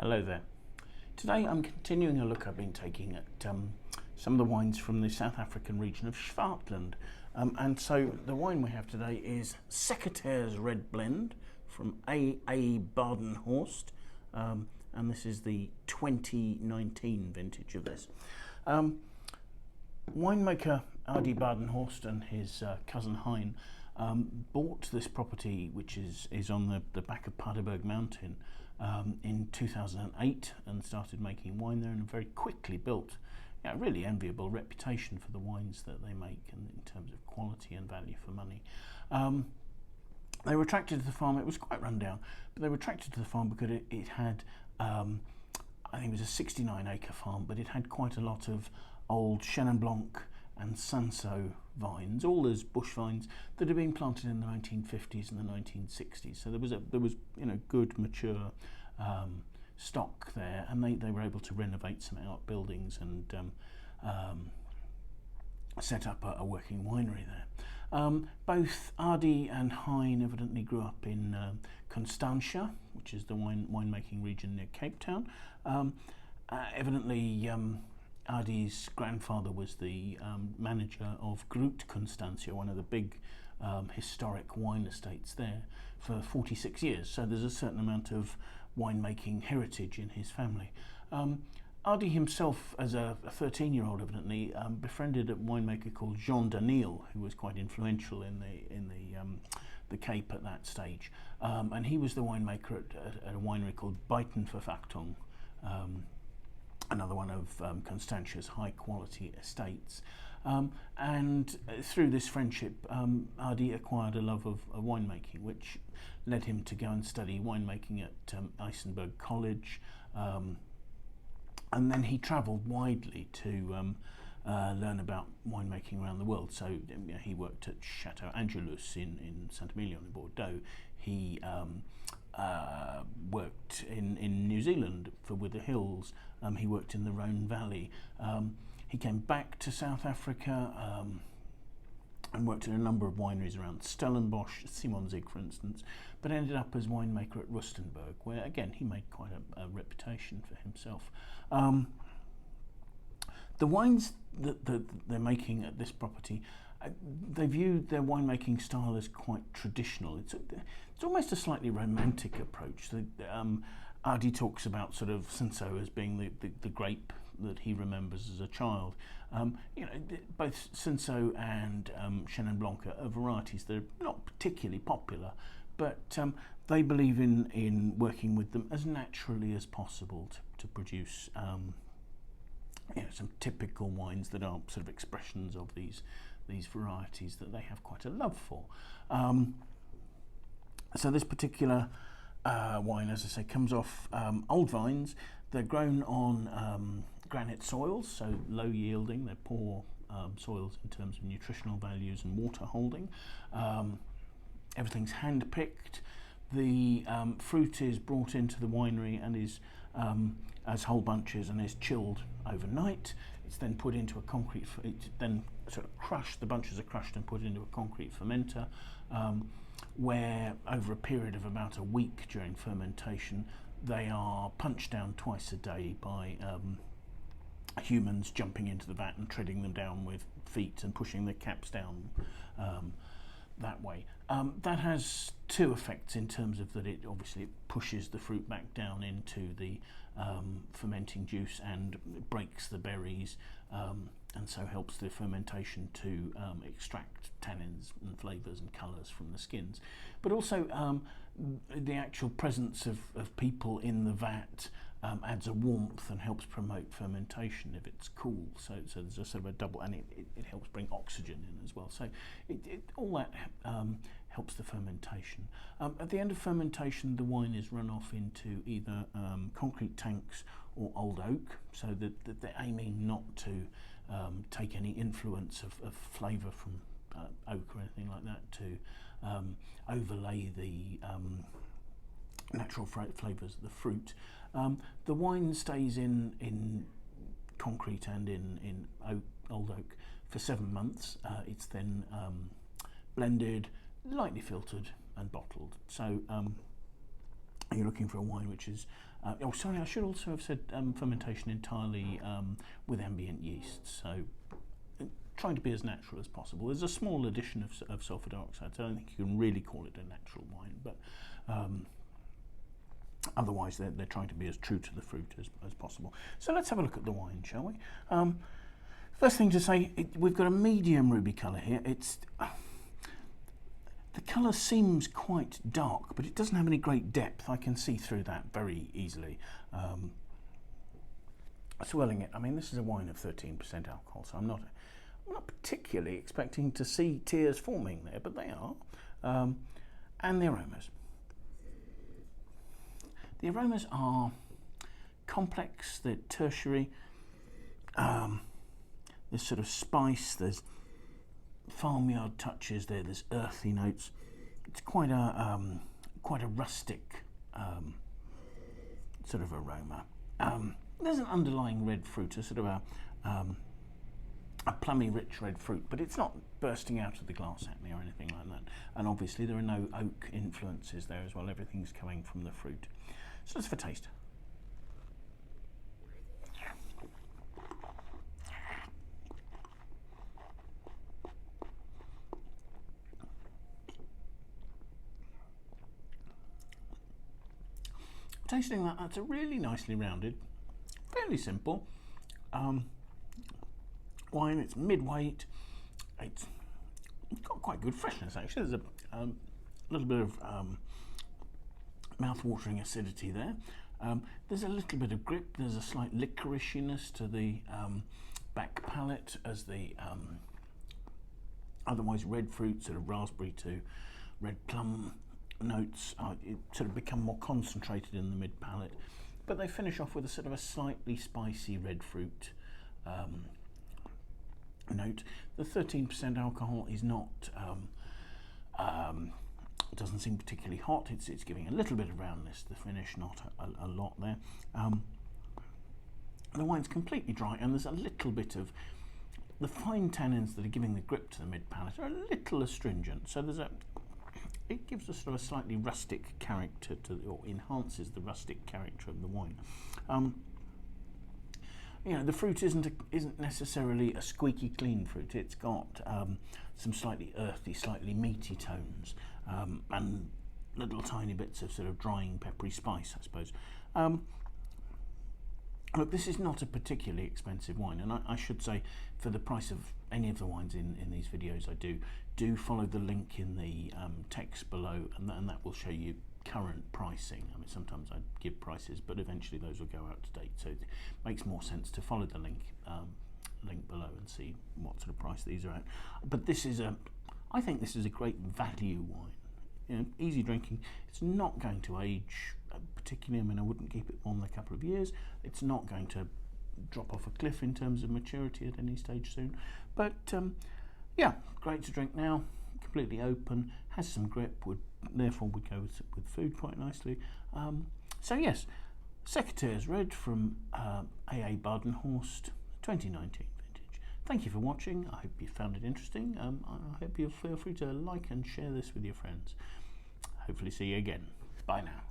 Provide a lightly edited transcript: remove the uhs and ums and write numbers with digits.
Hello there. Today I'm continuing a look I've been taking at some of the wines from the South African region of Swartland. And so the wine we have today is Secateurs Red Blend from A.A. Badenhorst, and this is the 2019 vintage of this. Winemaker Adi Badenhorst and his cousin Hein bought this property, which is on the back of Paardeberg Mountain, in 2008 and started making wine there, and very quickly built a really enviable reputation for the wines that they make and in terms of quality and value for money. They were attracted to the farm. It was quite run down, but they were attracted to the farm because it had, I think it was a 69-acre farm, but it had quite a lot of old Chenin Blanc and Cinsault vines, all as bush vines that had been planted in the 1950s and the 1960s. So there was good mature stock there, and they were able to renovate some outbuildings and set up a working winery there. Both Adi and Hein evidently grew up in Constantia, which is the winemaking region near Cape Town. Evidently Adi's grandfather was the manager of Groot Constantia, one of the big historic wine estates there, for 46 years. So there's a certain amount of winemaking heritage in his family. Adi himself, as a 13-year-old, evidently befriended a winemaker called Jean Daniel, who was quite influential in the Cape at that stage, and he was the winemaker at a winery called Buitenverwachting, another one of Constantia's high-quality estates. And through this friendship, Adi acquired a love of winemaking, which led him to go and study winemaking at Isenberg College. And then he travelled widely to learn about winemaking around the world. So he worked at Chateau Angelus in Saint-Emilion in Bordeaux. He worked in New Zealand with the hills. He worked in the Rhone Valley. He came back to South Africa and worked in a number of wineries around Stellenbosch, Simonzig for instance, but ended up as winemaker at Rustenburg, where again he made quite a reputation for himself. The wines that they're making at this property, they view their winemaking style as quite traditional. It's almost a slightly romantic approach. Adi talks about sort of Cinsault as being the grape that he remembers as a child. Both Cinsault and Chenin Blanc are varieties that are not particularly popular, but they believe in working with them as naturally as possible to produce some typical wines that are sort of expressions of these varieties that they have quite a love for. So this particular wine, as I say, comes off old vines. They're grown on granite soils, so low yielding. They're poor soils in terms of nutritional values and water holding. Everything's hand picked. The fruit is brought into the winery and is as whole bunches and is chilled overnight. It's then put into a concrete. It's then sort of crushed. The bunches are crushed and put into a concrete fermenter, where over a period of about a week during fermentation, they are punched down twice a day by humans jumping into the vat and treading them down with feet and pushing the caps down that way. That has two effects in terms of that it obviously pushes the fruit back down into the fermenting juice and breaks the berries, and so helps the fermentation to extract tannins and flavours and colours from the skins. But also the actual presence of people in the vat adds a warmth and helps promote fermentation if it's cool. So there's a sort of a double, and it helps bring oxygen in as well. So all that helps the fermentation. At the end of fermentation, the wine is run off into either concrete tanks or old oak, so that they're aiming not to take any influence of flavour from oak or anything like that to overlay the natural flavours of the fruit. The wine stays in concrete and in old oak for 7 months. It's then blended, lightly filtered and bottled. So you're looking for a wine which is, oh sorry, I should also have said fermentation entirely with ambient yeast, so trying to be as natural as possible. There's a small addition of sulfur dioxide, so I don't think you can really call it a natural wine, but otherwise they're trying to be as true to the fruit as possible. So let's have a look at the wine, shall we? First thing to say, we've got a medium ruby colour here. The colour seems quite dark, but it doesn't have any great depth. I can see through that very easily. Swirling it, I mean, this is a wine of 13% alcohol, so I'm not particularly expecting to see tears forming there, but they are. And the aromas. The aromas are complex, they're tertiary. There's sort of spice, there's farmyard touches there, there's earthy notes. It's quite a rustic sort of aroma. There's an underlying red fruit, a sort of a plummy, rich red fruit, but it's not bursting out of the glass at me or anything like that. And obviously there are no oak influences there as well. Everything's coming from the fruit. So let's have a taste. Tasting that's a really nicely rounded, fairly simple wine. It's mid-weight. It's got quite good freshness actually. There's a little bit of mouth-watering acidity there. There's a little bit of grip. There's a slight licoriceiness to the back palate as the otherwise red fruit, sort of raspberry to red plum notes sort of become more concentrated in the mid palate, but they finish off with a sort of a slightly spicy red fruit note. The 13% alcohol is not doesn't seem particularly hot. It's giving a little bit of roundness to the finish, not a lot there. The wine's completely dry, and there's a little bit of the fine tannins that are giving the grip to the mid palate are a little astringent, so it gives a sort of a slightly rustic character or enhances the rustic character of the wine. You know, the fruit isn't necessarily a squeaky clean fruit. It's got some slightly earthy, slightly meaty tones, and little tiny bits of sort of drying peppery spice, I suppose. Look, this is not a particularly expensive wine, and I should say, for the price of any of the wines in these videos I do follow the link in the text below, and that will show you current pricing. I mean, sometimes I give prices, but eventually those will go out to date, so it makes more sense to follow the link below and see what sort of price these are at. But this is I think this is a great value wine. You know, easy drinking. It's not going to age particularly. I mean, I wouldn't keep it more than a couple of years. It's not going to drop off a cliff in terms of maturity at any stage soon. But yeah, great to drink now. Completely open, has some grip, therefore would go with food quite nicely. So yes, Secateurs Red from AA Badenhorst 2019 vintage. Thank you for watching. I hope you found it interesting. I hope you'll feel free to like and share this with your friends. Hopefully see you again. Bye now.